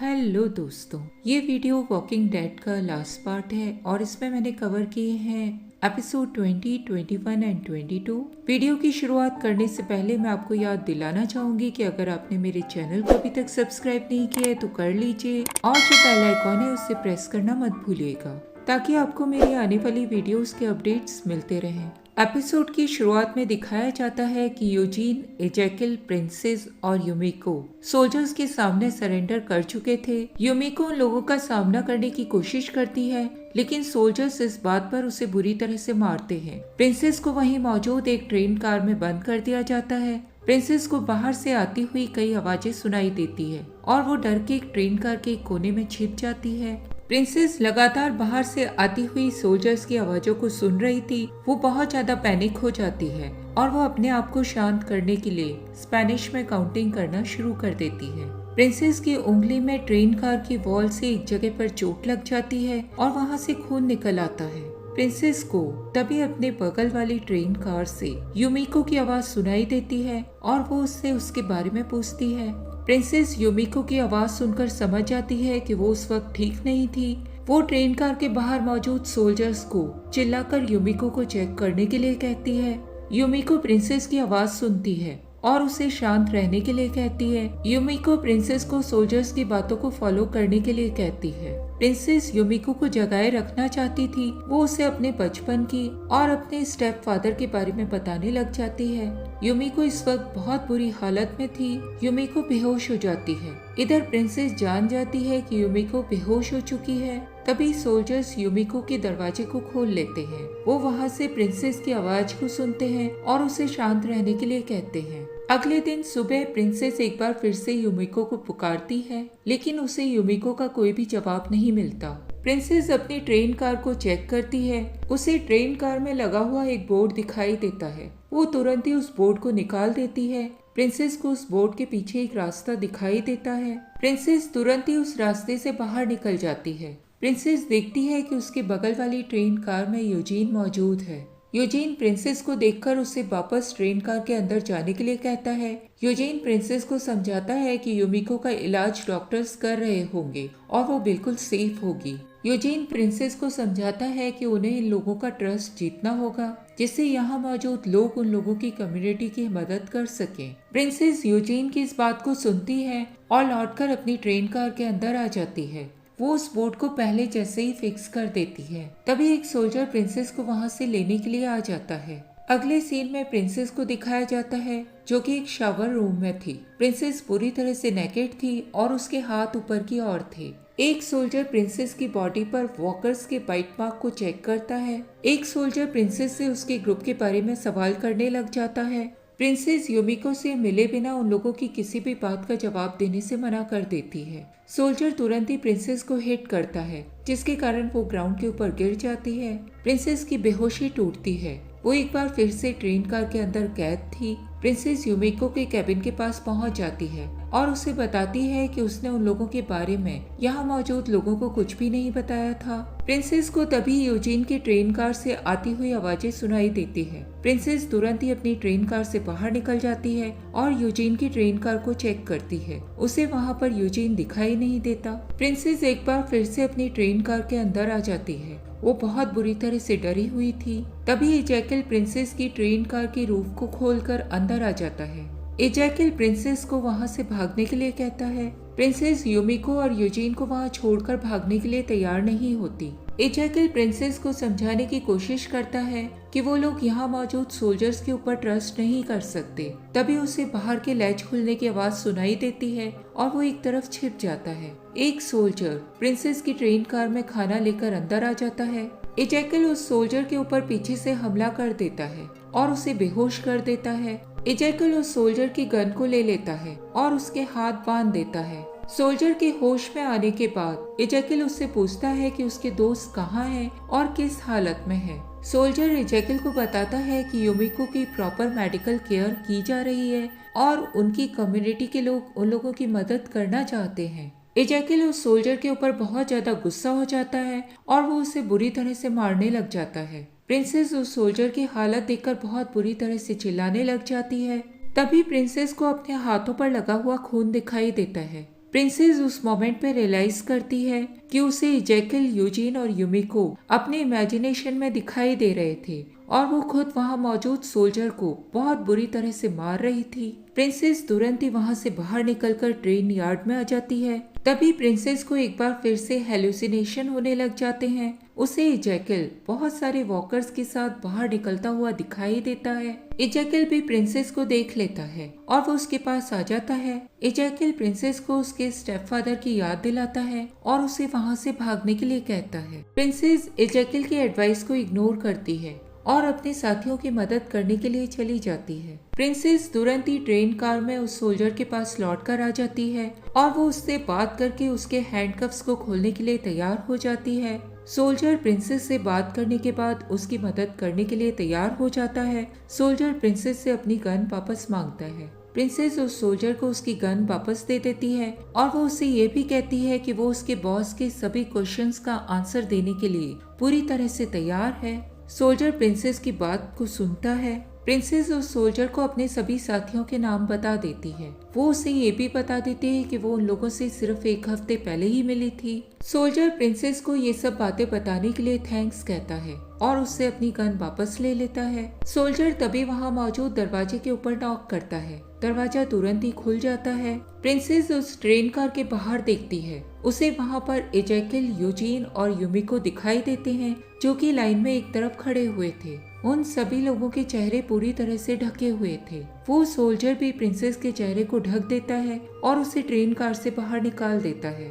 Hello दोस्तों, ये video walking dead का लास्ट पार्ट है और इसमें मैंने कवर किए हैं एपिसोड 20, 21 एंड 22। वीडियो की शुरुआत करने से पहले मैं आपको याद दिलाना चाहूंगी कि अगर आपने मेरे चैनल को अभी तक सब्सक्राइब नहीं किया है तो कर लीजिए और जो बेल आइकॉन है उसे प्रेस करना मत भूलिएगा ताकि आपको मेरी आने वाली वीडियोस के अपडेट्स मिलते रहें। एपिसोड की शुरुआत में दिखाया जाता है कि यूजीन, एजेकिल, प्रिंसेस और यूमिको सोल्जर्स के सामने सरेंडर कर चुके थे। यूमिको उन लोगों का सामना करने की कोशिश करती है लेकिन सोल्जर्स इस बात पर उसे बुरी तरह से मारते हैं। प्रिंसेस को वहीं मौजूद एक ट्रेन कार में बंद कर दिया जाता है। प्रिंसेस को बाहर से आती हुई कई आवाजें सुनाई देती है और वो डर के एक ट्रेन कार के कोने में छिप जाती है। प्रिंसेस लगातार बाहर से आती हुई सोल्जर्स की आवाजों को सुन रही थी। वो बहुत ज्यादा पैनिक हो जाती है और वो अपने आप को शांत करने के लिए स्पेनिश में काउंटिंग करना शुरू कर देती है। प्रिंसेस की उंगली में ट्रेन कार की वॉल से एक जगह पर चोट लग जाती है और वहाँ से खून निकल आता है। प्रिंसेस को तभी अपने बगल वाली ट्रेन कार से यूमिको की आवाज सुनाई देती है और वो उससे उसके बारे में पूछती है। प्रिंसेस यूमिको की आवाज सुनकर समझ जाती है कि वो उस वक्त ठीक नहीं थी। वो ट्रेन कार के बाहर मौजूद सोल्जर्स को चिल्लाकर यूमिको को चेक करने के लिए कहती है। यूमिको प्रिंसेस की आवाज सुनती है और उसे शांत रहने के लिए कहती है। यूमिको प्रिंसेस को सोल्जर्स की बातों को फॉलो करने के लिए कहती है। प्रिंसेस यूमिको को जगाए रखना चाहती थी। वो उसे अपने बचपन की और अपने स्टेप फादर के बारे में बताने लग जाती है। यूमिको इस वक्त बहुत बुरी हालत में थी। यूमिको बेहोश हो जाती है। इधर प्रिंसेस जान जाती है कि यूमिको बेहोश हो चुकी है। तभी सोल्जर्स यूमिको के दरवाजे को खोल लेते हैं। वो वहाँ से प्रिंसेस की आवाज को सुनते हैं और उसे शांत रहने के लिए कहते हैं। अगले दिन सुबह प्रिंसेस एक बार फिर से यूमिको को पुकारती है लेकिन उसे यूमिको का कोई भी जवाब नहीं मिलता। प्रिंसेस अपनी ट्रेन कार को चेक करती है। उसे ट्रेन कार में लगा हुआ एक बोर्ड दिखाई देता है। वो तुरंत ही उस बोर्ड को निकाल देती है। प्रिंसेस को उस बोर्ड के पीछे एक रास्ता दिखाई देता है। प्रिंसेस तुरंत ही उस रास्ते से बाहर निकल जाती है। प्रिंसेस देखती है कि उसके बगल वाली ट्रेन कार में यूजीन मौजूद है। यूजीन प्रिंसेस को देखकर उसे वापस ट्रेन कार के अंदर जाने के लिए कहता है। यूजीन प्रिंसेस को समझाता है कि यूमिको का इलाज डॉक्टर्स कर रहे होंगे और वो बिल्कुल सेफ होगी। यूजीन प्रिंसेस को समझाता है कि उन्हें इन लोगों का ट्रस्ट जीतना होगा जिससे यहाँ मौजूद लोग उन लोगों की कम्युनिटी की मदद कर सकें। प्रिंसेस यूजीन की इस बात को सुनती है और लौटकर अपनी ट्रेन कार के अंदर आ जाती है। वो उस बोर्ड को पहले जैसे ही फिक्स कर देती है। तभी एक सोल्जर प्रिंसेस को वहाँ से लेने के लिए आ जाता है। अगले सीन में प्रिंसेस को दिखाया जाता है जो कि एक शावर रूम में थी। प्रिंसेस पूरी तरह से नेकेड थी और उसके हाथ ऊपर की ओर थे। एक सोल्जर प्रिंसेस की बॉडी पर वॉकर्स के बाइट मार्क को चेक करता है। एक सोल्जर प्रिंसेस से उसके ग्रुप के बारे में सवाल करने लग जाता है। प्रिंसेस यूमिको से मिले बिना उन लोगों की किसी भी बात का जवाब देने से मना कर देती है। सोल्जर तुरंत ही प्रिंसेस को हिट करता है जिसके कारण वो ग्राउंड के ऊपर गिर जाती है। प्रिंसेस की बेहोशी टूटती है। वो एक बार फिर से ट्रेन कार के अंदर कैद थी। प्रिंसेस यूमिको के कैबिन के पास पहुंच जाती है और उसे बताती है कि उसने उन लोगों के बारे में यहाँ मौजूद लोगों को कुछ भी नहीं बताया था। प्रिंसेस को तभी यूजीन की ट्रेन कार से आती हुई आवाजें सुनाई देती है। प्रिंसेस तुरंत ही अपनी ट्रेन कार से बाहर निकल जाती है और यूजीन की ट्रेन कार को चेक करती है। उसे वहाँ पर यूजीन दिखाई नहीं देता। प्रिंसेस एक बार फिर से अपनी ट्रेन कार के अंदर आ जाती है। वो बहुत बुरी तरह से डरी हुई थी। तभी एजेकिल प्रिंसेस की ट्रेन कार की रूफ को खोलकर अंदर आ जाता है। एजेकिल प्रिंसेस को वहाँ से भागने के लिए कहता है। प्रिंसेस यूमिको और यूजीन को वहाँ छोड़कर भागने के लिए तैयार नहीं होती। एजेकिल प्रिंसेस को समझाने की कोशिश करता है कि वो लोग यहाँ मौजूद सोल्जर्स के ऊपर ट्रस्ट नहीं कर सकते। तभी उसे बाहर के लैच खुलने की आवाज सुनाई देती है और वो एक तरफ छिप जाता है। एक सोल्जर प्रिंसेस की ट्रेन कार में खाना लेकर अंदर आ जाता है। एजेकिल उस सोल्जर के ऊपर पीछे से हमला कर देता है और उसे बेहोश कर देता है। एजेकिल उस सोल्जर की गन को ले लेता है और उसके हाथ बांध देता है। सोल्जर के होश में आने के बाद एजेकिल उससे पूछता है कि उसके दोस्त कहाँ हैं और किस हालत में हैं। सोल्जर एजेकिल को बताता है कि यूमिको की प्रॉपर मेडिकल केयर की जा रही है और उनकी कम्युनिटी के लोग उन लोगों की मदद करना चाहते हैं। एजेकिल उस सोल्जर के ऊपर बहुत ज्यादा गुस्सा हो जाता है और वो उसे बुरी तरह से मारने लग जाता है। प्रिंसेस उस सोल्जर की हालत देखकर बहुत बुरी तरह से चिल्लाने लग जाती है। तभी प्रिंसेस को अपने हाथों पर लगा हुआ खून दिखाई देता है। प्रिंसेस उस मोमेंट पे रियलाइज करती है कि उसे जैकल, यूजीन और यूमिको अपने इमेजिनेशन में दिखाई दे रहे थे और वो खुद वहाँ मौजूद सोल्जर को बहुत बुरी तरह से मार रही थी। प्रिंसेस तुरंत ही वहाँ से बाहर निकलकर ट्रेन यार्ड में आ जाती है। तभी प्रिंसेस को एक बार फिर से हेलुसिनेशन होने लग जाते हैं। उसे इजैकल बहुत सारे वॉकर्स के साथ बाहर निकलता हुआ दिखाई देता है। इजैकल भी प्रिंसेस को देख लेता है और वो उसके पास आ जाता है। इजैकल प्रिंसेस को उसके स्टेपफादर की याद दिलाता है और उसे वहाँ से भागने के लिए कहता है। प्रिंसेस इजैकल की एडवाइस को इग्नोर करती है और अपने साथियों की मदद करने के लिए चली जाती है। प्रिंसेस तुरंत ही ट्रेन कार में उस सोल्जर के पास लौट कर आ जाती है और वो उससे बात करके उसके हैंडकफ्स को खोलने के लिए तैयार हो जाती है। सोल्जर प्रिंसेस से बात करने के बाद उसकी मदद करने के लिए तैयार हो जाता है। सोल्जर प्रिंसेस से अपनी गन वापस मांगता है। प्रिंसेस उस सोल्जर को उसकी गन वापस दे देती है और वो उससे ये भी कहती है कि वो उसके बॉस के सभी क्वेश्चंस का आंसर देने के लिए पूरी तरह से तैयार है। सोल्जर प्रिंसेस की बात को सुनता है। प्रिंसेस उस सोल्जर को अपने सभी साथियों के नाम बता देती है। वो उसे ये भी बता देती है कि वो उन लोगों से सिर्फ एक हफ्ते पहले ही मिली थी। सोल्जर प्रिंसेस को ये सब बातें बताने के लिए थैंक्स कहता है और उससे अपनी गन वापस ले लेता है। सोल्जर तभी वहाँ मौजूद दरवाजे के ऊपर नॉक करता है। दरवाजा तुरंत ही खुल जाता है। प्रिंसेस उस ट्रेन कार के बाहर देखती है। उसे वहाँ पर इजैकल, यूजीन और यूमिको दिखाई देते हैं जो कि लाइन में एक तरफ खड़े हुए थे। उन सभी लोगों के चेहरे पूरी तरह से ढके हुए थे। वो सोल्जर भी प्रिंसेस के चेहरे को ढक देता है और उसे ट्रेन कार से बाहर निकाल देता है।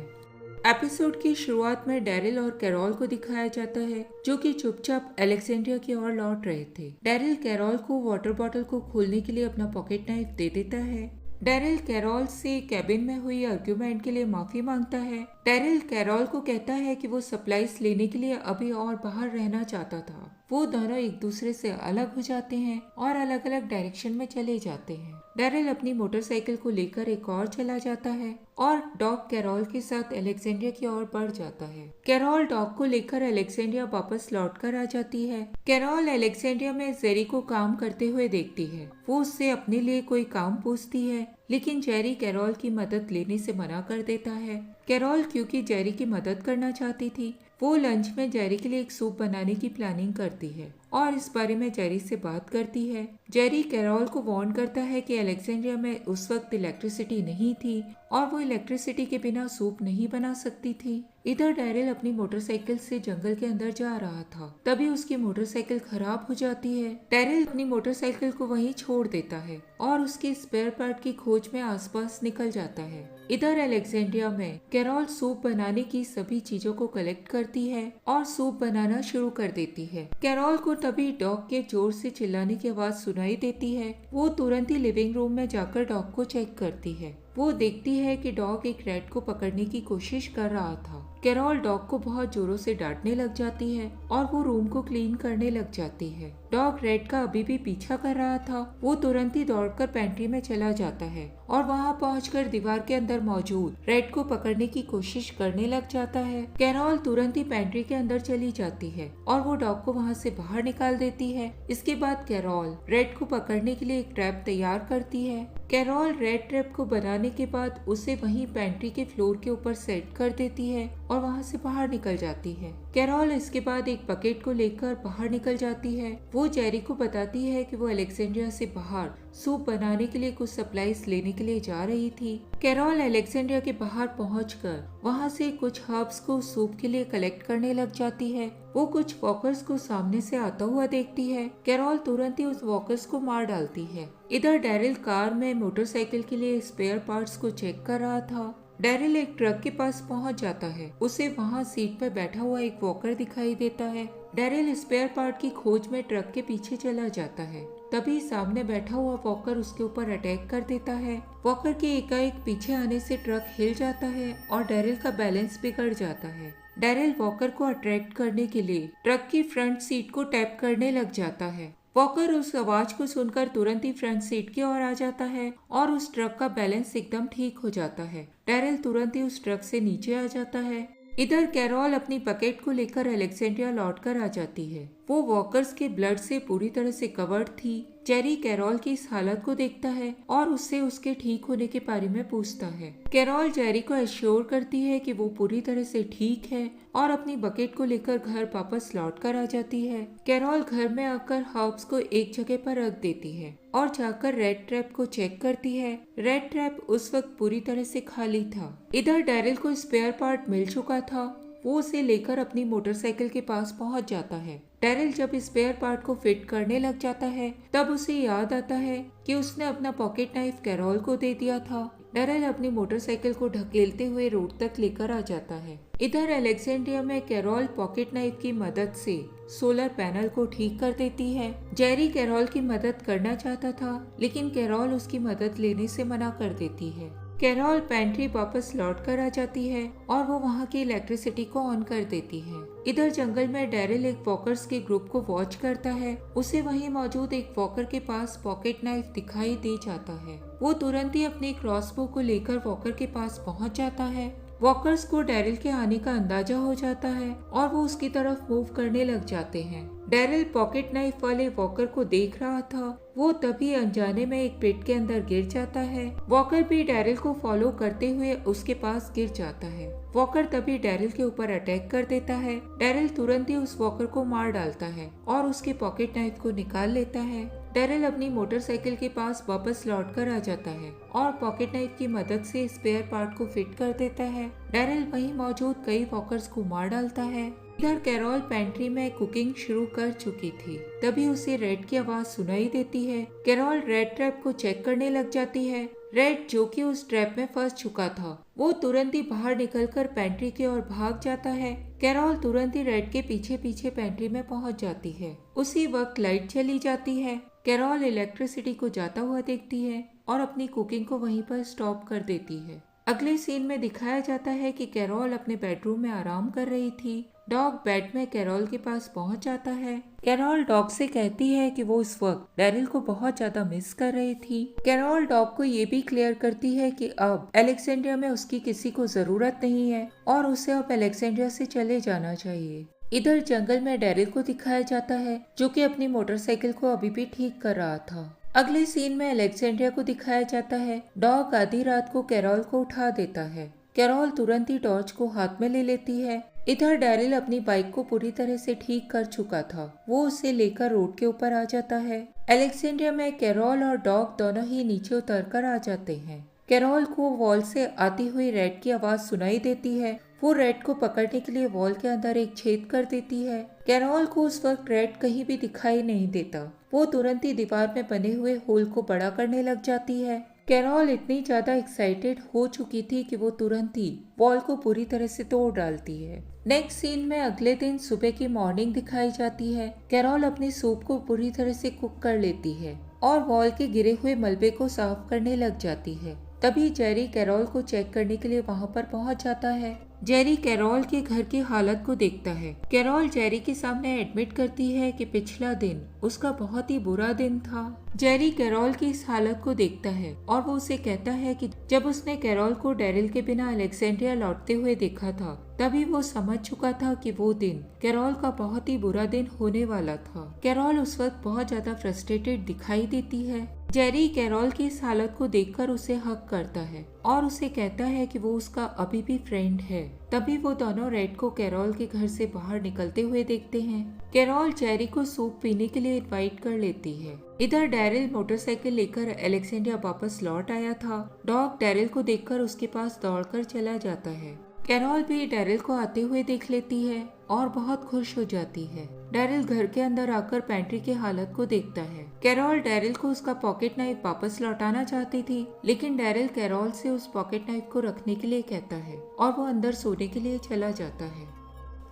एपिसोड की शुरुआत में डैरिल और कैरोल को दिखाया जाता है जो कि चुपचाप अलेक्जेंड्रिया की ओर लौट रहे थे। डैरिल कैरोल को वाटर बॉटल को खोलने के लिए अपना पॉकेट नाइफ दे देता है। डैरिल कैरोल से कैबिन में हुई आर्ग्यूमेंट के लिए माफी मांगता है। डैरिल कैरोल को कहता है कि वो सप्लाईज लेने के लिए अभी और बाहर रहना चाहता था। वो दोनों एक दूसरे से अलग हो जाते हैं और अलग अलग डायरेक्शन में चले जाते हैं। डैरिल अपनी मोटरसाइकिल को लेकर एक और चला जाता है और डॉग कैरोल के साथ अलेक्जेंड्रिया की ओर बढ़ जाता है। कैरोल डॉग को लेकर अलेक्जेंड्रिया वापस लौटकर आ जाती है। कैरोल अलेक्जेंड्रिया में जेरी को काम करते हुए देखती है। वो उससे अपने लिए कोई काम पूछती है लेकिन जेरी कैरोल की मदद लेने से मना कर देता है। कैरोल क्योंकि जेरी की मदद करना चाहती थी, वो लंच में जेरी के लिए एक सूप बनाने की प्लानिंग करती है और इस बारे में जेरी से बात करती है। जेरी कैरोल को वार्न करता है कि अलेक्जेंड्रिया में उस वक्त इलेक्ट्रिसिटी नहीं थी और वो इलेक्ट्रिसिटी के बिना सूप नहीं बना सकती थी। इधर डैरिल अपनी मोटरसाइकिल से जंगल के अंदर जा रहा था, तभी उसकी मोटरसाइकिल खराब हो जाती है। डैरिल अपनी मोटरसाइकिल को वहीं छोड़ देता है और उसके स्पेयर पार्ट की खोज में आसपास निकल जाता है। इधर अलेक्जेंड्रिया में कैरोल सूप बनाने की सभी चीजों को कलेक्ट करती है और सूप बनाना शुरू कर देती है। कैरोल को तभी डॉग के जोर से चिल्लाने की आवाज सुनाई देती है। वो तुरंत ही लिविंग रूम में जाकर डॉग को चेक करती है। वो देखती है कि डॉग एक रैट को पकड़ने की कोशिश कर रहा था। कैरोल डॉग को बहुत जोरों से डांटने लग जाती है और वो रूम को क्लीन करने लग जाती है। डॉग रैट का अभी भी पीछा कर रहा था। वो तुरंत ही दौड़कर पेंट्री में चला जाता है और वहाँ पहुंचकर दीवार के अंदर मौजूद रैट को पकड़ने की कोशिश करने लग जाता है। कैरोल तुरंत ही पेंट्री के अंदर चली जाती है और वो डॉग को वहाँ से बाहर निकाल देती है। इसके बाद कैरोल रैट को पकड़ने के लिए एक ट्रैप तैयार करती है। कैरोल रेड ट्रैप को बनाने के बाद उसे वहीं पेंट्री के फ्लोर के ऊपर सेट कर देती है और वहाँ से बाहर निकल जाती है। कैरोल इसके बाद एक बकेट को लेकर बाहर निकल जाती है। वो जेरी को बताती है कि वो अलेक्जेंड्रिया से बाहर सूप बनाने के लिए कुछ सप्लाईज लेने के लिए जा रही थी। कैरोल अलेक्जेंड्रिया के बाहर पहुंचकर वहां से कुछ हर्ब्स को सूप के लिए कलेक्ट करने लग जाती है। वो कुछ वॉकर्स को सामने से आता हुआ देखती है। कैरोल तुरंत ही उस वॉकर्स को मार डालती है। इधर डैरिल कार में मोटरसाइकिल के लिए स्पेयर पार्ट्स को चेक कर रहा था। डैरिल एक ट्रक के पास पहुंच जाता है। उसे वहां सीट पर बैठा हुआ एक वॉकर दिखाई देता है। डैरिल स्पेयर पार्ट की खोज में ट्रक के पीछे चला जाता है। तभी सामने बैठा हुआ वॉकर उसके ऊपर अटैक कर देता है। वॉकर के एकाएक पीछे आने से ट्रक हिल जाता है और डैरिल का बैलेंस बिगड़ जाता है। डैरिल वॉकर को अट्रैक्ट करने के लिए ट्रक की फ्रंट सीट को टैप करने लग जाता है। वॉकर उस आवाज को सुनकर तुरंत ही फ्रंट सीट की ओर आ जाता है और उस ट्रक का बैलेंस एकदम ठीक हो जाता है। डैरिल तुरंत ही उस ट्रक से नीचे आ जाता है। इधर कैरोल अपनी बकेट को लेकर अलेक्जेंड्रिया लौटकर आ जाती है। वो वॉकर्स के ब्लड से पूरी तरह से कवर्ड थी। जेरी कैरोल की इस हालत को देखता है और उससे उसके ठीक होने के बारे में पूछता है। कैरोल जेरी को एश्योर करती है कि वो पूरी तरह से ठीक है और अपनी बकेट को लेकर घर वापस लौट कर आ जाती है। कैरोल घर में आकर हर्ब्स को एक जगह पर रख देती है और जाकर रेड ट्रैप को चेक करती है। रेड ट्रैप उस वक्त पूरी तरह से खाली था। इधर डैरिल को स्पेयर पार्ट मिल चुका था। वो उसे लेकर अपनी मोटरसाइकिल के पास पहुंच जाता है। डैरिल जब स्पेयर पार्ट को फिट करने लग जाता है तब उसे याद आता है कि उसने अपना पॉकेट नाइफ कैरोल को दे दिया था। डैरिल अपनी मोटरसाइकिल को ढकेलते हुए रोड तक लेकर आ जाता है। इधर अलेक्जेंड्रिया में कैरोल पॉकेट नाइफ की मदद से सोलर पैनल को ठीक कर देती है। जेरी कैरोल की मदद करना चाहता था लेकिन कैरोल उसकी मदद लेने से मना कर देती है। कैरोल पेंट्री वापस लौट कर आ जाती है और वो वहाँ की इलेक्ट्रिसिटी को ऑन कर देती है। इधर जंगल में डैरिल एक वॉकर्स के ग्रुप को वॉच करता है। उसे वहीं मौजूद एक वॉकर के पास पॉकेट नाइफ दिखाई दे जाता है। वो तुरंत ही अपने क्रॉसबो को लेकर वॉकर के पास पहुँच जाता है। वॉकर्स को डैरिल के आने का अंदाजा हो जाता है और वो उसकी तरफ मूव करने लग जाते हैं। डैरिल पॉकेट नाइफ वाले वॉकर को देख रहा था। वो तभी अनजाने में एक पेट के अंदर गिर जाता है। वॉकर भी डैरिल को फॉलो करते हुए उसके पास गिर जाता है। वॉकर तभी डैरिल के ऊपर अटैक कर देता है। डैरिल तुरंत ही उस वॉकर को मार डालता है और उसके पॉकेट नाइफ को निकाल लेता है। डैरिल अपनी मोटरसाइकिल के पास वापस लौट कर आ जाता है और पॉकेट नाइफ की मदद से स्पेयर पार्ट को फिट कर देता है। डैरिल वहीं मौजूद कई वॉकर्स को मार डालता है। इधर कैरोल पेंट्री में कुकिंग शुरू कर चुकी थी। तभी उसे रेड की आवाज सुनाई देती है। कैरोल रेड ट्रैप को चेक करने लग जाती है। रेड, जो कि उस ट्रैप में फंस चुका था, वो तुरंत ही बाहर निकलकर पेंट्री की ओर भाग जाता है। कैरोल तुरंत ही रेड के पीछे पीछे पेंट्री में पहुंच जाती है। उसी वक्त लाइट चली जाती है। कैरोल इलेक्ट्रिसिटी को जाता हुआ देखती है और अपनी कुकिंग को वहीं पर स्टॉप कर देती है। अगले सीन में दिखाया जाता है कि कैरोल अपने बेडरूम में आराम कर रही थी। डॉग बेड में कैरोल के पास पहुंच जाता है। कैरोल डॉग से कहती है कि वो इस वक्त डैरिल को बहुत ज्यादा मिस कर रही थी। कैरोल डॉग को ये भी क्लियर करती है कि अब अलेक्जेंड्रिया में उसकी किसी को जरूरत नहीं है और उसे अब अलेक्जेंड्रिया से चले जाना चाहिए। इधर जंगल में डैरिल को दिखाया जाता है जो कि अपनी मोटरसाइकिल को अभी भी ठीक कर रहा था। अगले सीन में अलेक्जेंड्रिया को दिखाया जाता है। डॉग आधी रात को कैरोल को उठा देता है। कैरोल तुरंत ही टॉर्च को हाथ में ले लेती है। इधर डैरिल अपनी बाइक को पूरी तरह से ठीक कर चुका था। वो उसे लेकर रोड के ऊपर आ जाता है। अलेक्जेंड्रिया में कैरोल और डॉग दोनों ही नीचे उतरकर आ जाते हैं। कैरोल को वॉल से आती हुई रेड की आवाज सुनाई देती है। वो रेड को पकड़ने के लिए वॉल के अंदर एक छेद कर देती है। कैरोल को उस वक्त रेड कहीं भी दिखाई नहीं देता। वो तुरंत ही दीवार में बने हुए होल को बड़ा करने लग जाती है। कैरोल इतनी ज्यादा एक्साइटेड हो चुकी थी कि वो तुरंत ही वॉल को पूरी तरह से तोड़ डालती है। नेक्स्ट सीन में अगले दिन सुबह की मॉर्निंग दिखाई जाती है। कैरोल अपनी सूप को पूरी तरह से कुक कर लेती है और वॉल के गिरे हुए मलबे को साफ करने लग जाती है। तभी जेरी कैरोल को चेक करने के लिए वहाँ पर पहुँच जाता है। जेरी कैरोल के घर की हालत को देखता है। कैरोल जेरी के सामने एडमिट करती है कि पिछला दिन उसका बहुत ही बुरा दिन था। जेरी कैरोल की इस हालत को देखता है और वो उसे कहता है कि जब उसने कैरोल को डैरिल के बिना अलेक्जेंड्रिया लौटते हुए देखा था तभी वो समझ चुका था कि वो दिन कैरोल का बहुत ही बुरा दिन होने वाला था। कैरोल उस वक्त बहुत ज्यादा फ्रस्ट्रेटेड दिखाई देती है। जेरी कैरोल की इस हालत को देखकर उसे हक करता है और उसे कहता है कि वो उसका अभी भी फ्रेंड है। तभी वो दोनों रेड को कैरोल के घर से बाहर निकलते हुए देखते हैं। कैरोल जेरी को सूप पीने के लिए इनवाइट कर लेती है। इधर डैरिल मोटरसाइकिल लेकर अलेक्जेंड्रिया वापस लौट आया था। डॉग डैरिल को देखकर उसके पास दौड़कर चला जाता है। कैरोल भी डैरिल को आते हुए देख लेती है और बहुत खुश हो जाती है। डैरिल घर के अंदर आकर पेंट्री की हालत को देखता है। कैरोल डैरिल को उसका पॉकेट नाइफ वापस लौटाना चाहती थी लेकिन डैरिल कैरोल से उस पॉकेट नाइफ को रखने के लिए कहता है और वो अंदर सोने के लिए चला जाता है।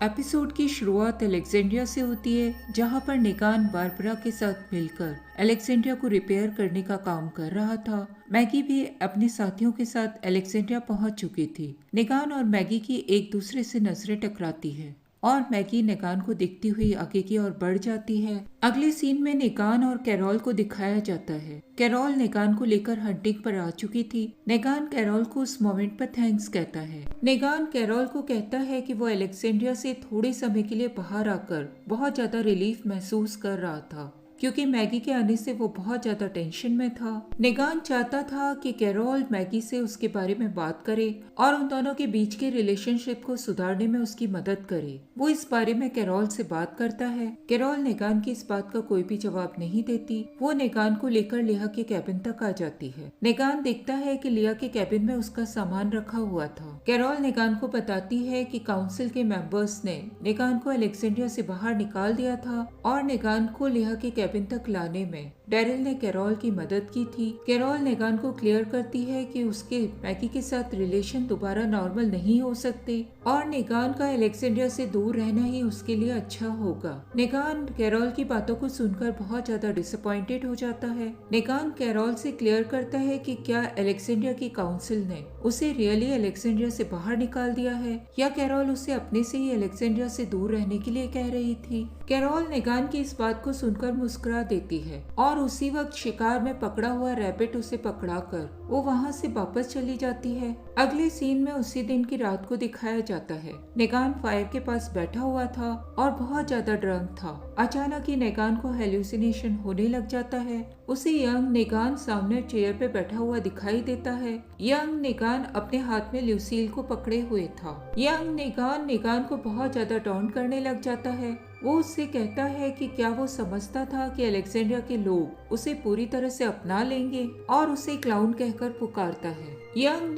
एपिसोड की शुरुआत अलेक्जेंड्रिया से होती है जहां पर निगान बारबरा के साथ मिलकर अलेक्जेंड्रिया को रिपेयर करने का काम कर रहा था। मैगी भी अपने साथियों के साथ अलेक्जेंड्रिया पहुंच चुकी थी। निगान और मैगी की एक दूसरे से नजरें टकराती है और मैगी निगान को देखती हुई आगे की ओर बढ़ जाती है। अगले सीन में निगान और कैरोल को दिखाया जाता है। कैरोल निगान को लेकर हंटिंग पर आ चुकी थी। निगान कैरोल को उस मोमेंट पर थैंक्स कहता है। निगान कैरोल को कहता है कि वो अलेक्जेंड्रिया से थोड़े समय के लिए बाहर आकर बहुत ज्यादा रिलीफ महसूस कर रहा था क्योंकि मैगी के आने से वो बहुत ज्यादा टेंशन में था। निगान चाहता था कि कैरोल मैगी से उसके बारे में बात करे और उन दोनों के बीच के रिलेशनशिप को सुधारने में उसकी मदद करे। वो इस बारे में कैरोल से बात करता है। कैरोल निगान की इस बात का कोई भी जवाब नहीं देती। वो निगान को लेकर लिया के कैबिन तक आ जाती है। निगान देखता है कि लिया के कैबिन में उसका सामान रखा हुआ था। कैरोल निगान को बताती है कि काउंसिल के मेंबर्स ने निगान को अलेक्जेंड्रिया से बाहर निकाल दिया था और निगान को लिया के कैबिन तक लाने में डेरिल ने कैरोल की मदद की थी। कैरोल निगान को क्लियर करती है कि उसके मैगी के साथ रिलेशन दोबारा नॉर्मल नहीं हो सकते और निगान का अलेक्जेंड्रिया से दूर रहना ही उसके लिए अच्छा होगा। निगान कैरोल की बातों को सुनकर बहुत ज्यादा डिसअपॉइंटेड हो जाता है। निगान कैरोल से क्लियर करता है कि क्या अलेक्जेंड्रिया की काउंसिल ने उसे रियली अलेक्जेंड्रिया से बाहर निकाल दिया है या कैरोल उसे अपने से ही अलेक्जेंड्रिया से दूर रहने के लिए कह रही थी। कैरोल निगान की इस बात को सुनकर मुस्कुरा देती है और उसी वक्त शिकार में पकड़ा हुआ रैबिट उसे पकड़ाकर वो वहाँ से वापस चली जाती है। अगले सीन में उसी दिन की रात को दिखाया जाता है। निगान फायर के पास बैठा हुआ था और बहुत ज्यादा ड्रंक था। अचानक ही निगान को हेलुसिनेशन होने लग जाता है। उसे यंग निगान सामने चेयर पे बैठा हुआ दिखाई देता है। यंग निगान अपने हाथ में ल्यूसील को पकड़े हुए था। यंग निगान को बहुत ज्यादा टॉन्ट करने लग जाता है। वो उससे कहता है कि क्या वो समझता था कि अलेक्जेंड्रिया के लोग उसे पूरी तरह से अपना लेंगे और उसे क्लाउन कहकर पुकारता है। यंग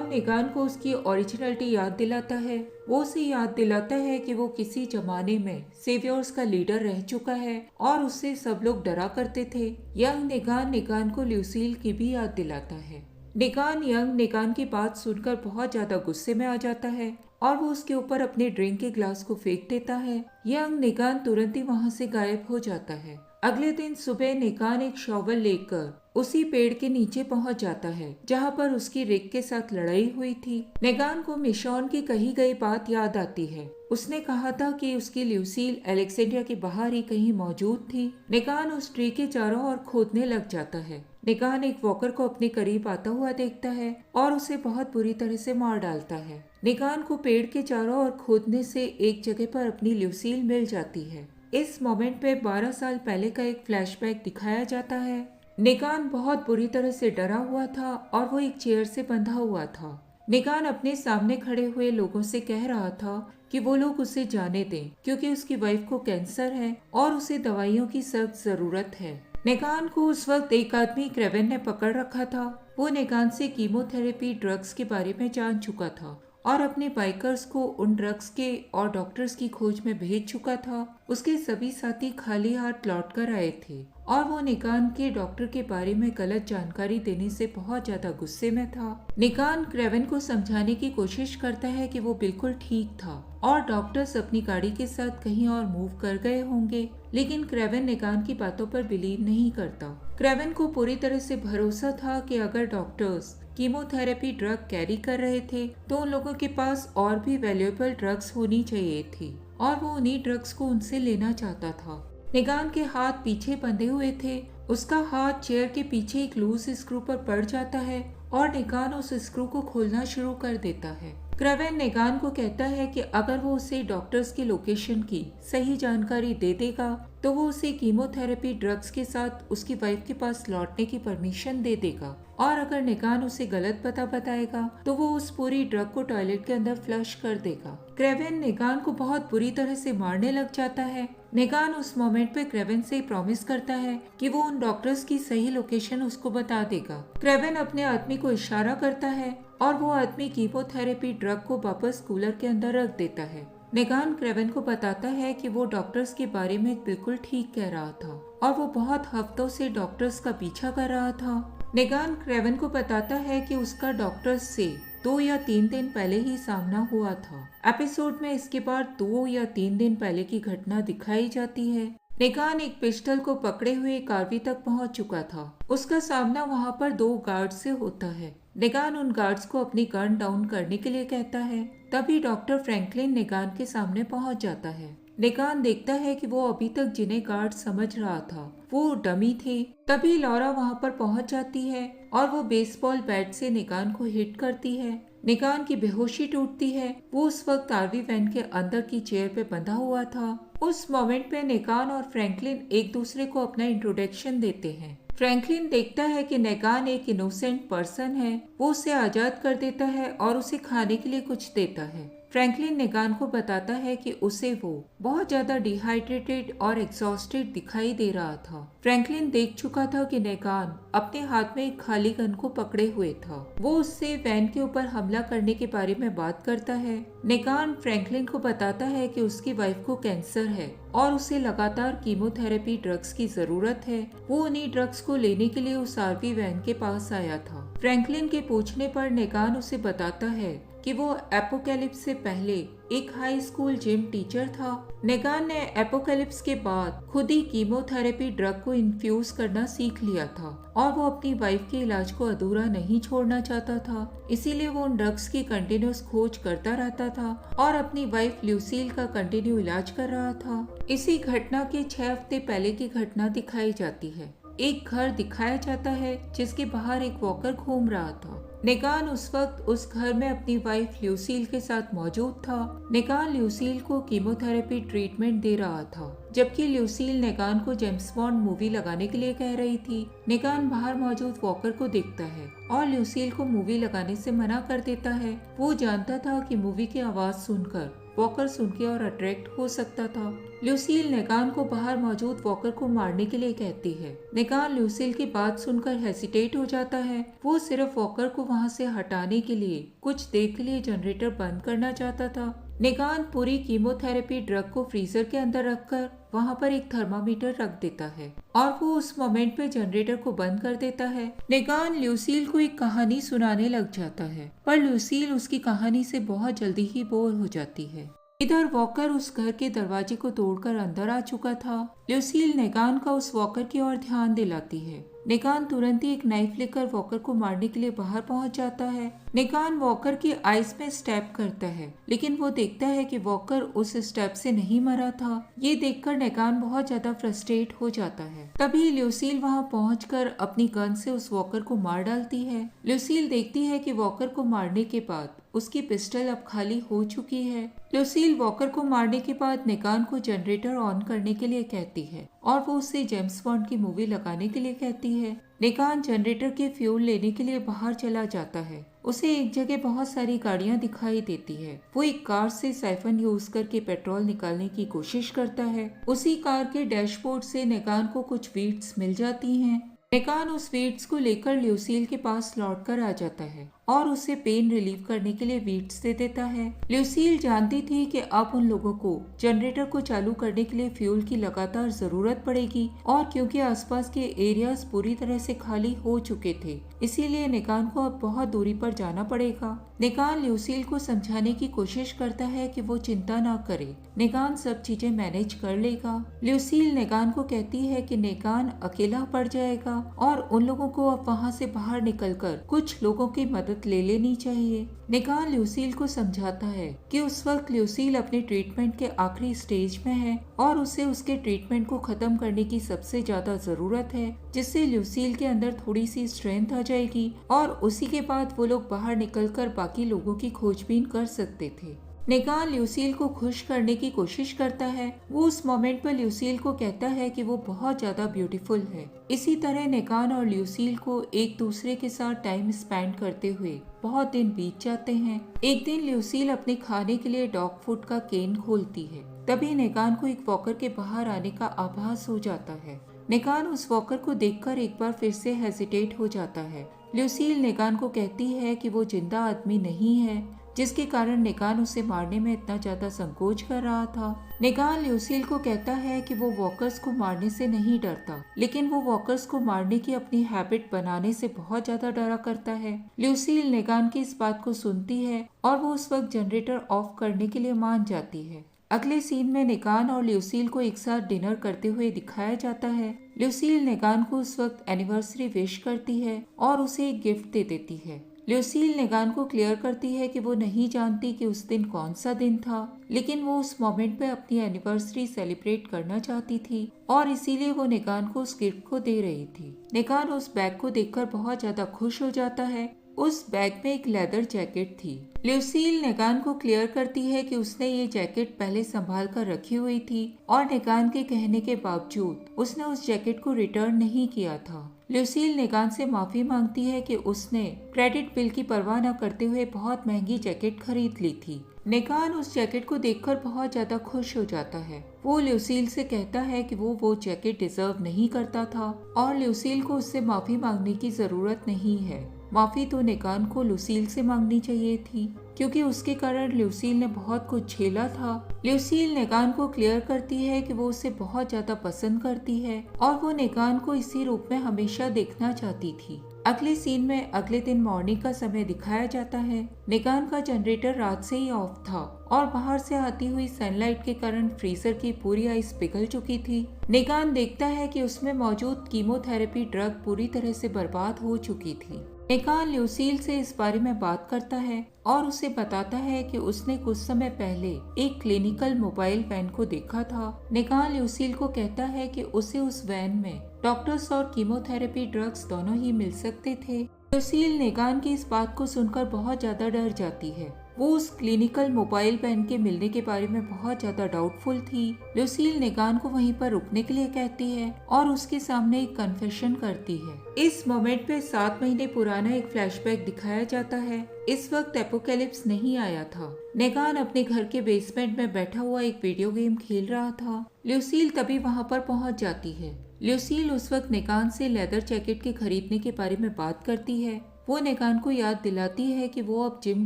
निगान को उसकी ओरिजिनलिटी याद दिलाता है। वो उसे याद दिलाता है कि वो किसी जमाने में सेवियर्स का लीडर रह चुका है और उससे सब लोग डरा करते थे। यंग निगान को ल्यूसील की भी याद दिलाता है। यंग निगान की बात सुनकर बहुत ज्यादा गुस्से में आ जाता है और वो उसके ऊपर अपने ड्रिंक के ग्लास को फेंक देता है। यंग निगान तुरंत ही वहाँ से गायब हो जाता है। अगले दिन सुबह निगान एक शॉवल लेकर उसी पेड़ के नीचे पहुंच जाता है जहाँ पर उसकी रिक के साथ लड़ाई हुई थी। निगान को मिशॉन की कही गई बात याद आती है। उसने कहा था कि उसकी ल्यूसील अलेक्जेंड्रिया के बाहर ही कहीं मौजूद थी। निगान उस ट्री के चारों ओर खोदने लग जाता है। निगान एक वॉकर को अपने करीब आता हुआ देखता है और उसे बहुत बुरी तरह से मार डालता है। निगान को पेड़ के चारों ओर खोदने से एक जगह पर अपनी ल्यूसील मिल जाती है। इस मोमेंट पे 12 साल पहले का एक फ्लैशबैक दिखाया जाता है। निगान बहुत बुरी तरह से डरा हुआ था और वो एक चेयर से बंधा हुआ था। निगान अपने सामने खड़े हुए लोगों से कह रहा था कि वो लोग उसे जाने दें क्योंकि उसकी वाइफ को कैंसर है और उसे दवाइयों की सख्त जरूरत है। निगान को उस वक्त एक आदमी क्रेवेन ने पकड़ रखा था। वो निगान से कीमोथेरेपी ड्रग्स के बारे में जान चुका था और अपने बाइकर्स को उन ड्रग्स के और डॉक्टर्स की खोज में भेज चुका था। उसके सभी साथी खाली हाथ लौट कर आए थे और वो निगान के डॉक्टर के बारे में गलत जानकारी देने से बहुत ज्यादा गुस्से में था। निगान क्रेवेन को समझाने की कोशिश करता है कि वो बिल्कुल ठीक था और डॉक्टर्स अपनी गाड़ी के साथ कहीं और मूव कर गए होंगे, लेकिन क्रेवेन निगान की बातों पर बिलीव नहीं करता। क्रेवेन को पूरी तरह से भरोसा था कि अगर डॉक्टर्स कीमोथेरेपी ड्रग कैरी कर रहे थे तो उन लोगों के पास और भी वैल्यूएबल ड्रग्स होनी चाहिए थी और वो उन्हीं ड्रग्स को उनसे लेना चाहता था। निगान के हाथ पीछे बंधे हुए थे। उसका हाथ चेयर के पीछे एक लूज स्क्रू पर पड़ जाता है और निगान उस स्क्रू को खोलना शुरू कर देता है। क्रेवेन निगान को कहता है कि अगर वो उसे डॉक्टर्स की लोकेशन की सही जानकारी दे देगा तो वो उसे कीमोथेरेपी ड्रग्स के साथ उसकी वाइफ के पास लौटने की परमिशन दे देगा और अगर निगान उसे गलत पता बताएगा तो वो उस पूरी ड्रग को टॉयलेट के अंदर फ्लश कर देगा। क्रेवेन निगान को बहुत बुरी तरह से मारने लग जाता है। निगान उस मोमेंट पे क्रेवेन से प्रॉमिस करता है कि वो उन डॉक्टर्स की सही लोकेशन उसको बता देगा। क्रेवेन अपने आदमी को इशारा करता है और वो आदमी कीमोथेरेपी ड्रग को वापस कूलर के अंदर रख देता है। निगान क्रेवेन को बताता है कि वो डॉक्टर्स के बारे में बिल्कुल ठीक कह रहा था और वो बहुत हफ्तों से डॉक्टर्स का पीछा कर रहा था। निगान क्रेवेन को बताता है कि उसका डॉक्टर्स से 2 या 3 दिन पहले ही सामना हुआ था। एपिसोड में इसके बाद 2 या 3 दिन पहले की घटना दिखाई जाती है। निगान एक पिस्टल को पकड़े हुए एक आरवी तक पहुंच चुका था। उसका सामना वहां पर 2 गार्ड से होता है। निगान उन गार्ड्स को अपनी गन डाउन करने के लिए कहता है। तभी डॉक्टर फ्रैंकलिन निगान के सामने पहुंच जाता है। निगान देखता है कि वो अभी तक जिन्हें गार्ड समझ रहा था वो डमी थे। तभी लॉरा वहां पर पहुंच जाती है और वो बेसबॉल बैट से निगान को हिट करती है। निगान की बेहोशी टूटती है। वो उस वक्त आरवी वैन के अंदर की चेयर पे बंधा हुआ था। उस मोमेंट पे नेगान और फ्रैंकलिन एक दूसरे को अपना इंट्रोडक्शन देते हैं। फ्रैंकलिन देखता है कि नेगान एक इनोसेंट पर्सन है। वो उसे आजाद कर देता है और उसे खाने के लिए कुछ देता है। फ्रैंकलिन नेगान को बताता है कि उसे वो बहुत ज्यादा डिहाइड्रेटेड और एग्जॉस्टेड दिखाई दे रहा था। फ्रैंकलिन देख चुका था कि नेगान अपने हाथ में एक खाली गन को पकड़े हुए था। वो उससे वैन के ऊपर हमला करने के बारे में बात करता है। नेगान फ्रैंकलिन को बताता है कि उसकी वाइफ को कैंसर है और उसे लगातार कीमोथेरेपी ड्रग्स की जरूरत है। वो उन्हीं ड्रग्स को लेने के लिए उस आरवी वैन के पास आया था। फ्रैंकलिन के पूछने पर नेगान उसे बताता है कि वो एपोकैलिप्स से पहले एक हाई स्कूल जिम टीचर था। नेगान ने एपोकैलिप्स के बाद खुद ही कीमोथेरेपी ड्रग को इन्फ्यूज करना सीख लिया था और वो अपनी वाइफ के इलाज को अधूरा नहीं छोड़ना चाहता था। इसीलिए वो उन ड्रग्स की कंटिन्यूस खोज करता रहता था और अपनी वाइफ ल्यूसील का कंटिन्यू इलाज कर रहा था। इसी घटना के 6 हफ्ते पहले की घटना दिखाई जाती है। एक घर दिखाया जाता है जिसके बाहर एक वॉकर घूम रहा था। नेगान उस वक्त उस घर में अपनी वाइफ ल्यूसील के साथ मौजूद था। नेगान ल्यूसील को कीमोथेरेपी ट्रीटमेंट दे रहा था, जबकि ल्यूसील नेगान को जेम्स बॉन्ड मूवी लगाने के लिए कह रही थी। नेगान बाहर मौजूद वॉकर को देखता है और ल्यूसील को मूवी लगाने से मना कर देता है। वो जानता था कि मूवी की आवाज सुनकर वॉकर सुन के और अट्रैक्ट हो सकता था। ल्यूसील नेगान को बाहर मौजूद वॉकर को मारने के लिए कहती है। नेगान ल्यूसील की बात सुनकर हेसिटेट हो जाता है। वो सिर्फ वॉकर को वहाँ से हटाने के लिए कुछ देर के लिए जनरेटर बंद करना चाहता था। नेगान पूरी कीमोथेरेपी ड्रग को फ्रीजर के अंदर रखकर वहाँ पर एक थर्मामीटर रख देता है और वो उस मोमेंट पे जनरेटर को बंद कर देता है। नेगान ल्यूसील को एक कहानी सुनाने लग जाता है, पर ल्यूसील उसकी कहानी से बहुत जल्दी ही बोर हो जाती है। इधर वॉकर उस घर के दरवाजे को तोड़कर अंदर आ चुका था। ल्यूसील नेगान का उस वॉकर की ओर ध्यान दिलाती है। नेगान तुरंत ही एक नाइफ लेकर वॉकर को मारने के लिए बाहर पहुंच जाता है। नेगान वॉकर की आइस में स्टैब करता है, लेकिन वो देखता है कि वॉकर उस स्टैब से नहीं मरा था। ये देखकर नेगान बहुत ज्यादा फ्रस्ट्रेट हो जाता है। तभी ल्यूसील वहां पहुंचकर अपनी गन से उस वॉकर को मार डालती है। ल्यूसील देखती है कि वॉकर को मारने के बाद उसकी पिस्टल अब खाली हो चुकी है। ल्यूसील वॉकर को मारने के बाद नेगान को जनरेटर ऑन करने के लिए कहती है और वो उससे जेम्स बॉन्ड की मूवी लगाने के लिए कहती है। नेगान जनरेटर के फ्यूल लेने के लिए बाहर चला जाता है। उसे एक जगह बहुत सारी गाड़ियां दिखाई देती है। वो एक कार से साइफन यूज करके पेट्रोल निकालने की कोशिश करता है। उसी कार के डैशबोर्ड से नेगान को कुछ वीड्स मिल जाती हैं। नेगान उस वीड्स को लेकर ल्यूसील के पास लौट कर आ जाता है और उसे पेन रिलीव करने के लिए वीड्स दे देता है। ल्यूसील जानती थी कि अब उन लोगों को जनरेटर को चालू करने के लिए फ्यूल की लगातार जरूरत पड़ेगी और क्योंकि आसपास के एरियाज पूरी तरह से खाली हो चुके थे, इसीलिए नेगान को अब बहुत दूरी पर जाना पड़ेगा। नेगान ल्यूसील को समझाने की कोशिश करता है कि वो चिंता ना करे, नेगान सब चीजें मैनेज कर लेगा। ल्यूसील नेगान को कहती है कि नेगान अकेला पड़ जाएगा और उन लोगों को अब वहाँ से बाहर निकलकर कुछ लोगों की मदद ले लेनी चाहिए। नेगान ल्यूसील को समझाता है कि उस वक्त ल्यूसील अपने ट्रीटमेंट के आखिरी स्टेज में है और उसे उसके ट्रीटमेंट को खत्म करने की सबसे ज्यादा जरूरत है, जिससे ल्यूसील के अंदर थोड़ी सी स्ट्रेंथ आ जाएगी और उसी के बाद वो लोग बाहर निकलकर बाकी लोगों की खोजबीन कर सकते थे। नेगान ल्यूसील को खुश करने की कोशिश करता है। वो उस मोमेंट पर ल्यूसील को कहता है कि वो बहुत ज्यादा ब्यूटीफुल है। इसी तरह नेगान और ल्यूसील को एक दूसरे के साथ टाइम स्पेंड करते हुए बहुत दिन बीत जाते हैं। एक दिन ल्यूसील अपने खाने के लिए डॉग फूड का केन खोलती है। तभी नेगान को एक वॉकर के बाहर आने का आभास हो जाता है। नेगान उस वॉकर को देखकर एक बार फिर से हेजिटेट हो जाता है। ल्यूसील नेगान को कहती है कि वो जिंदा आदमी नहीं है, जिसके कारण नेगान उसे मारने में इतना ज्यादा संकोच कर रहा था। नेगान ल्यूसील को कहता है कि वो वॉकर्स को मारने से नहीं डरता, लेकिन वो वॉकर्स को मारने की अपनी हैबिट बनाने से बहुत ज्यादा डरा करता है। ल्यूसील नेगान की इस बात को सुनती है और वो उस वक्त जनरेटर ऑफ करने के लिए मान जाती है। अगले सीन में नेगान और ल्यूसील को एक साथ डिनर करते हुए दिखाया जाता है। ल्यूसील नेगान को उस वक्त एनिवर्सरी विश करती है और उसे एक गिफ्ट दे देती है। ल्यूसील नेगान को क्लियर करती है कि वो नहीं जानती कि उस दिन कौन सा दिन था, लेकिन वो उस मोमेंट पे अपनी एनिवर्सरी सेलिब्रेट करना चाहती थी और इसीलिए वो नेगान को उस गिफ्ट को दे रही थी। नेगान उस बैग को देखकर बहुत ज्यादा खुश हो जाता है। उस बैग में एक लेदर जैकेट थी। ल्यूसील नेगान को क्लियर करती है कि उसने ये जैकेट पहले संभाल कर रखी हुई थी और नेगान के कहने के बावजूद उसने उस जैकेट को रिटर्न नहीं किया था। ल्यूसील नेगान से माफी मांगती है कि उसने क्रेडिट बिल की परवाह न करते हुए बहुत महंगी जैकेट खरीद ली थी। नेगान उस जैकेट को देखकर बहुत ज्यादा खुश हो जाता है। वो ल्यूसील से कहता है कि वो जैकेट डिजर्व नहीं करता था और ल्यूसील को उससे माफी मांगने की जरूरत नहीं है। माफी तो नेगान को ल्यूसील से मांगनी चाहिए थी क्योंकि उसके कारण ल्यूसील ने बहुत कुछ झेला था। ल्यूसील नेगान को क्लियर करती है कि वो उसे बहुत ज्यादा पसंद करती है और वो नेगान को इसी रूप में हमेशा देखना चाहती थी। अगले सीन में अगले दिन मॉर्निंग का समय दिखाया जाता है। नेगान का जनरेटर रात से ही ऑफ था और बाहर से आती हुई सनलाइट के कारण फ्रीजर की पूरी आइस पिघल चुकी थी। नेगान देखता है कि उसमें मौजूद कीमोथेरेपी ड्रग पूरी तरह से बर्बाद हो चुकी थी। नेगान ल्यूसील से इस बारे में बात करता है और उसे बताता है कि उसने कुछ समय पहले एक क्लिनिकल मोबाइल वैन को देखा था। नेगान ल्यूसील को कहता है कि उसे उस वैन में डॉक्टर्स और कीमोथेरेपी ड्रग्स दोनों ही मिल सकते थे। ल्यूसील नेगान की इस बात को सुनकर बहुत ज्यादा डर जाती है। वो उस क्लिनिकल मोबाइल वैन के मिलने के बारे में बहुत ज्यादा डाउटफुल थी। ल्यूसील नेगान को वहीं पर रुकने के लिए कहती है और उसके सामने एक कन्फेशन करती है। इस मोमेंट पे 7 महीने पुराना एक फ्लैशबैक दिखाया जाता है। इस वक्त एपोकैलिप्स नहीं आया था। नेगान अपने घर के बेसमेंट में बैठा हुआ एक वीडियो गेम खेल रहा था। ल्यूसील तभी वहाँ पर पहुँच जाती है। ल्यूसील उस वक्त नेगान से लेदर जैकेट के खरीदने के बारे में बात करती है। वो नेगान को याद दिलाती है कि वो अब जिम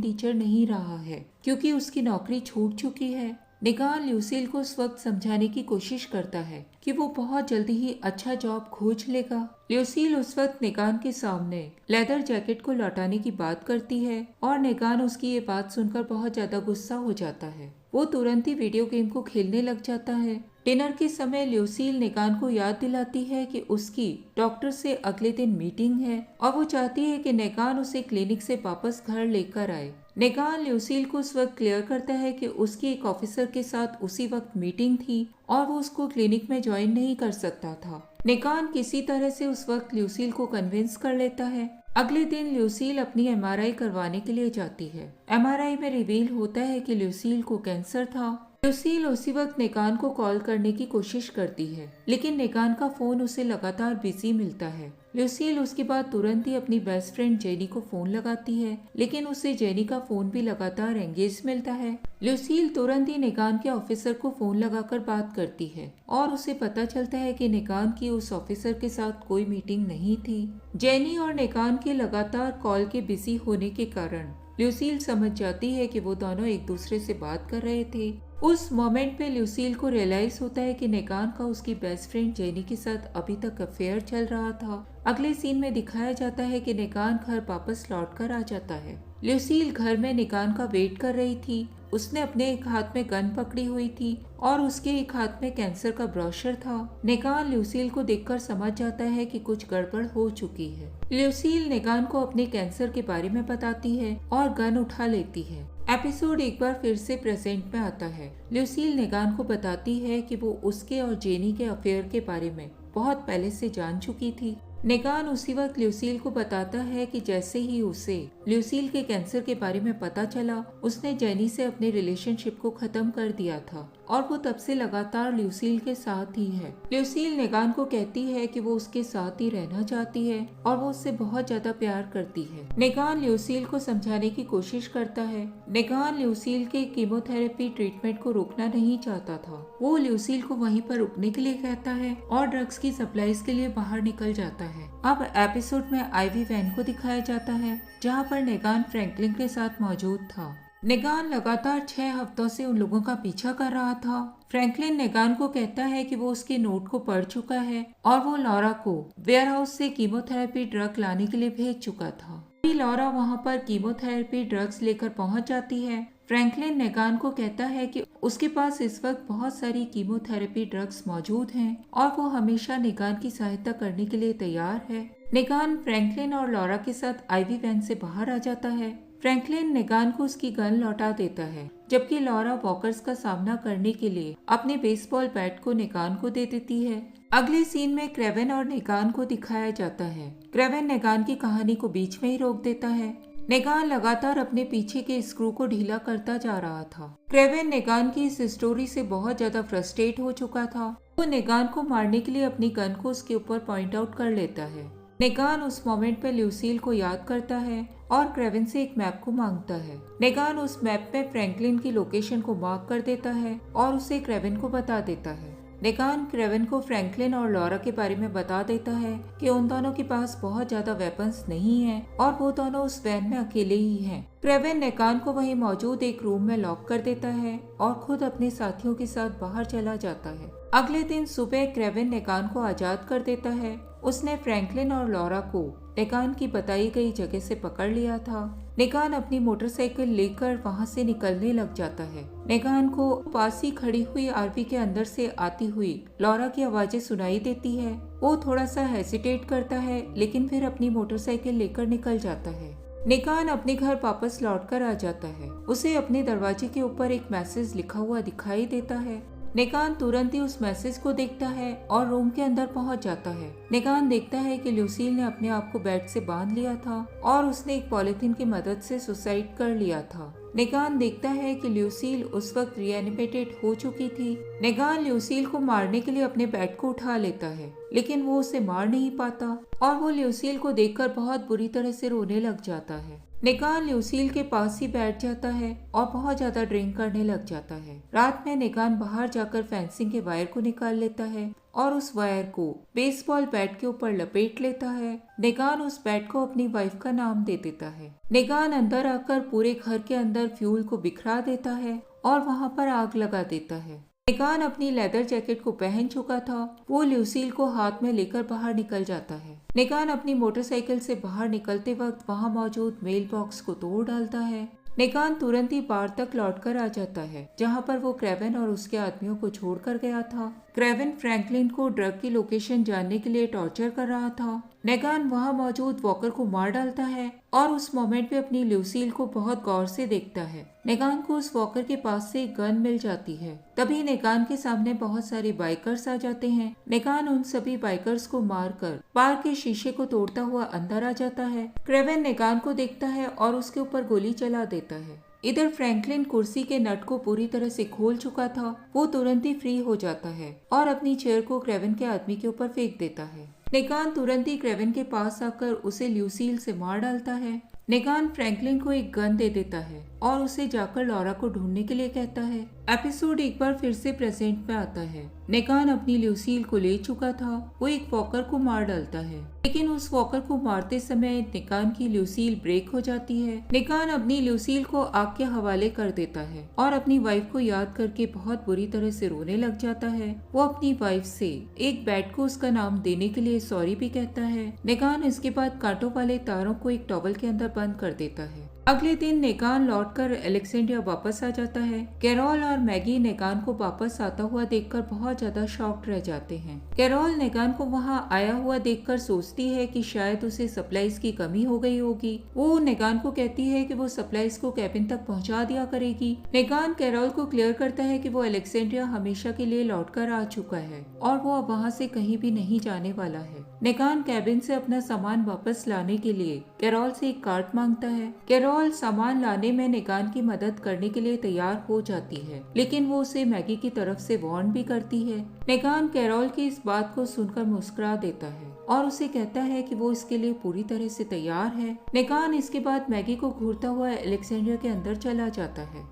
टीचर नहीं रहा है क्योंकि उसकी नौकरी छूट चुकी है। नेगान ल्यूसील को उस वक्त समझाने की कोशिश करता है कि वो बहुत जल्दी ही अच्छा जॉब खोज लेगा। ल्यूसील उस वक्त नेगान के सामने लेदर जैकेट को लौटाने की बात करती है और नेगान उसकी ये बात सुनकर बहुत ज्यादा गुस्सा हो जाता है। वो तुरंत ही वीडियो गेम को खेलने लग जाता है। डिनर के समय ल्यूसील नेगान को याद दिलाती है कि उसकी डॉक्टर से अगले दिन मीटिंग है और वो चाहती है कि नेगान उसे क्लिनिक से वापस घर लेकर आए। नेगान ल्यूसील को उस वक्त क्लियर करता है कि उसकी एक ऑफिसर के साथ उसी वक्त मीटिंग थी और वो उसको क्लिनिक में ज्वाइन नहीं कर सकता था। नेगान किसी तरह से उस वक्त ल्यूसील को कन्विंस कर लेता है। अगले दिन ल्यूसील अपनी एमआरआई करवाने के लिए जाती है। एमआरआई में रिवील होता है कि ल्यूसील को कैंसर था। ल्यूसील उसी वक्त नेगान को कॉल करने की कोशिश करती है लेकिन नेगान का फोन उसे लगातार बिजी मिलता है। ल्यूसील उसके बाद तुरंत ही अपनी बेस्ट फ्रेंड जेनी को फोन लगाती है लेकिन उसे जेनी का फोन भी लगातार एंगेज मिलता है। ल्यूसील तुरंत ही नेगान के ऑफिसर को फोन लगाकर बात करती है और उसे पता चलता है कि नेगान की उस ऑफिसर के साथ कोई मीटिंग नहीं थी। जेनी और नेगान के लगातार कॉल के बिजी होने के कारण ल्यूसील समझ जाती है कि वो दोनों एक दूसरे से बात कर रहे थे। उस मोमेंट पे ल्यूसील को रियलाइज होता है कि नेगान का उसकी बेस्ट फ्रेंड जेनी के साथ अभी तक अफेयर चल रहा था। अगले सीन में दिखाया जाता है कि नेगान घर वापस लौट कर आ जाता है। ल्यूसील घर में नेगान का वेट कर रही थी। उसने अपने एक हाथ में गन पकड़ी हुई थी और उसके एक हाथ में कैंसर का ब्रोशर था। नेगान ल्यूसील को देखकर समझ जाता है कि कुछ गड़बड़ हो चुकी है। ल्यूसील नेगान को अपने कैंसर के बारे में बताती है और गन उठा लेती है। एपिसोड एक बार फिर से प्रेजेंट में आता है। ल्यूसील नेगान को बताती है कि वो उसके और जेनी के अफेयर के बारे में बहुत पहले से जान चुकी थी। नेगान उसी वक्त ल्यूसील को बताता है कि जैसे ही उसे ल्यूसील के कैंसर के बारे में पता चला उसने जेनी से अपने रिलेशनशिप को खत्म कर दिया था और वो तब से लगातार ल्यूसील के साथ ही है। ल्यूसील नेगान को कहती है कि वो उसके साथ ही रहना चाहती है और वो उससे बहुत ज्यादा प्यार करती है। नेगान ल्यूसील को समझाने की कोशिश करता है। नेगान ल्यूसील के कीमोथेरेपी ट्रीटमेंट को रोकना नहीं चाहता था। वो ल्यूसील को वहीं पर रुकने के लिए कहता है और ड्रग्स की सप्लाईज के लिए बाहर निकल जाता है। अब एपिसोड में आईवी वैन को दिखाया जाता है जहाँ पर नेगान फ्रैंकलिन के साथ मौजूद था। नेगान लगातार 6 हफ्तों से उन लोगों का पीछा कर रहा था। फ्रैंकलिन नेगान को कहता है कि वो उसके नोट को पढ़ चुका है और वो लॉरा को वेयरहाउस से कीमोथेरेपी ड्रग लाने के लिए भेज चुका था। लॉरा वहाँ पर कीमोथेरेपी ड्रग्स लेकर पहुँच जाती है। फ्रैंकलिन नेगान को कहता है कि उसके पास इस वक्त बहुत सारी कीमोथेरेपी ड्रग्स मौजूद हैं और वो हमेशा नेगान की सहायता करने के लिए तैयार है। नेगान फ्रैंकलिन और लॉरा के साथ आईवी वैन से बाहर आ जाता है। फ्रैंकलिन नेगान को उसकी गन लौटा देता है जबकि लॉरा वॉकर्स का सामना करने के लिए अपने बेसबॉल बैट को नेगान को दे देती है। अगले सीन में क्रेवन और नेगान को दिखाया जाता है। क्रेवन नेगान की कहानी को बीच में ही रोक देता है। नेगान लगातार अपने पीछे के स्क्रू को ढीला करता जा रहा था। क्रेवन नेगान की इस स्टोरी से बहुत ज्यादा फ्रस्ट्रेट हो चुका था। वो नेगान को मारने के लिए अपनी गन को उसके ऊपर पॉइंट आउट कर लेता है। नेगान उस मोमेंट पे ल्यूसील को याद करता है और क्रेवन से एक मैप को मांगता है। नेगान उस मैप में फ्रैंकलिन की लोकेशन को मार्क कर देता है और उसे क्रेवन को बता देता है। नेगान क्रेवन को फ्रैंकलिन और लॉरा के बारे में बता देता है कि उन दोनों के पास बहुत ज्यादा वेपन्स नहीं हैं और वो दोनों उस वैन में अकेले ही हैं। क्रेवन नेगान को वहीं मौजूद एक रूम में लॉक कर देता है और खुद अपने साथियों के साथ बाहर चला जाता है। अगले दिन सुबह क्रेवन नेगान को आजाद कर देता है। उसने फ्रैंकलिन और लॉरा को नेगान की बताई गई जगह से पकड़ लिया था। नेगान अपनी मोटरसाइकिल लेकर वहां से निकलने लग जाता है। नेगान को पास ही खड़ी हुई आरवी के अंदर से आती हुई लॉरा की आवाजें सुनाई देती है। वो थोड़ा सा हेसिटेट करता है लेकिन फिर अपनी मोटरसाइकिल लेकर निकल जाता है। नेगान अपने घर वापस लौटकर आ जाता है। उसे अपने दरवाजे के ऊपर एक मैसेज लिखा हुआ दिखाई देता है। नेगान तुरंत ही उस मैसेज को देखता है और रूम के अंदर पहुंच जाता है। नेगान देखता है कि ल्यूसील ने अपने आप को बेड से बांध लिया था और उसने एक पॉलिथीन की मदद से सुसाइड कर लिया था। नेगान देखता है कि ल्यूसील उस वक्त रिएनिमेटेड हो चुकी थी। नेगान ल्यूसील को मारने के लिए अपने बेड को उठा लेता है लेकिन वो उसे मार नहीं पाता और वो ल्यूसील को देखकर बहुत बुरी तरह से रोने लग जाता है। नेगान ल्यूसील के पास ही बैठ जाता है और बहुत ज्यादा ड्रिंक करने लग जाता है। रात में नेगान बाहर जाकर फेंसिंग के वायर को निकाल लेता है और उस वायर को बेसबॉल बैट के ऊपर लपेट लेता है। नेगान उस बैट को अपनी वाइफ का नाम दे देता है। नेगान अंदर आकर पूरे घर के अंदर फ्यूल को बिखरा देता है और वहां पर आग लगा देता है। नेगान अपनी लेदर जैकेट को पहन चुका था। वो ल्यूसील को हाथ में लेकर बाहर निकल जाता है। नेगान अपनी मोटरसाइकिल से बाहर निकलते वक्त वहां मौजूद मेल बॉक्स को तोड़ डालता है। नेगान तुरंत ही बार तक लौटकर आ जाता है जहां पर वो क्रेवन और उसके आदमियों को छोड़कर गया था। क्रेवन फ्रैंकलिन को ड्रग की लोकेशन जानने के लिए टॉर्चर कर रहा था। नेगान वहां मौजूद वॉकर को मार डालता है और उस मोमेंट पे अपनी ल्यूसील को बहुत गौर से देखता है। नेगान को उस वॉकर के पास से एक गन मिल जाती है। तभी नेगान के सामने बहुत सारे बाइकर्स आ जाते हैं। नेगान उन सभी बाइकर्स को मारकर बार के शीशे को तोड़ता हुआ अंदर आ जाता है। क्रेवन नेगान को देखता है और उसके ऊपर गोली चला देता है। इधर फ्रैंकलिन कुर्सी के नट को पूरी तरह से खोल चुका था। वो तुरंत ही फ्री हो जाता है और अपनी चेयर को क्रेवन के आदमी के ऊपर फेंक देता है। नेगान तुरंत ही क्रेवन के पास आकर उसे ल्यूसील से मार डालता है। नेगान फ्रैंकलिन को एक गन दे देता है और उसे जाकर लॉरा को ढूंढने के लिए कहता है। एपिसोड एक बार फिर से प्रेजेंट में आता है। नेगान अपनी ल्यूसील को ले चुका था। वो एक वॉकर को मार डालता है लेकिन उस वॉकर को मारते समय नेगान की ल्यूसील ब्रेक हो जाती है। नेगान अपनी ल्यूसील को आग के हवाले कर देता है और अपनी वाइफ को याद करके बहुत बुरी तरह से रोने लग जाता है। वो अपनी वाइफ से एक बैट को उसका नाम देने के लिए सॉरी भी कहता है। नेगान इसके बाद कांटों वाले तारों को एक टॉवल के अंदर बंद कर देता है। अगले दिन नेगान लौटकर अलेक्जेंड्रिया वापस आ जाता है। कैरोल और मैगी नेगान को वापस आता हुआ देखकर बहुत ज्यादा शॉक्ड रह जाते हैं। कैरोल नेगान को वहां आया हुआ देखकर सोचती है कि शायद उसे सप्लाईज की कमी हो गई होगी। वो नेगान को कहती है कि वो सप्लाईज को कैबिन तक पहुंचा दिया करेगी। नेगान कैरोल को क्लियर करता है कि वो अलेक्जेंड्रिया हमेशा के लिए लौटकर आ चुका है और वो अब वहाँ से कहीं भी नहीं जाने वाला है। नेगान कैबिन से अपना सामान वापस लाने के लिए कैरोल से एक कार्ड मांगता है। कैरोल सामान लाने में नेगान की मदद करने के लिए तैयार हो जाती है लेकिन वो उसे मैगी की तरफ से वार्न भी करती है। नेगान कैरोल की इस बात को सुनकर मुस्कुरा देता है और उसे कहता है कि वो इसके लिए पूरी तरह से तैयार है। नेगान इसके बाद मैगी को घूरता हुआ अलेक्जेंड्रिया के अंदर चला जाता है।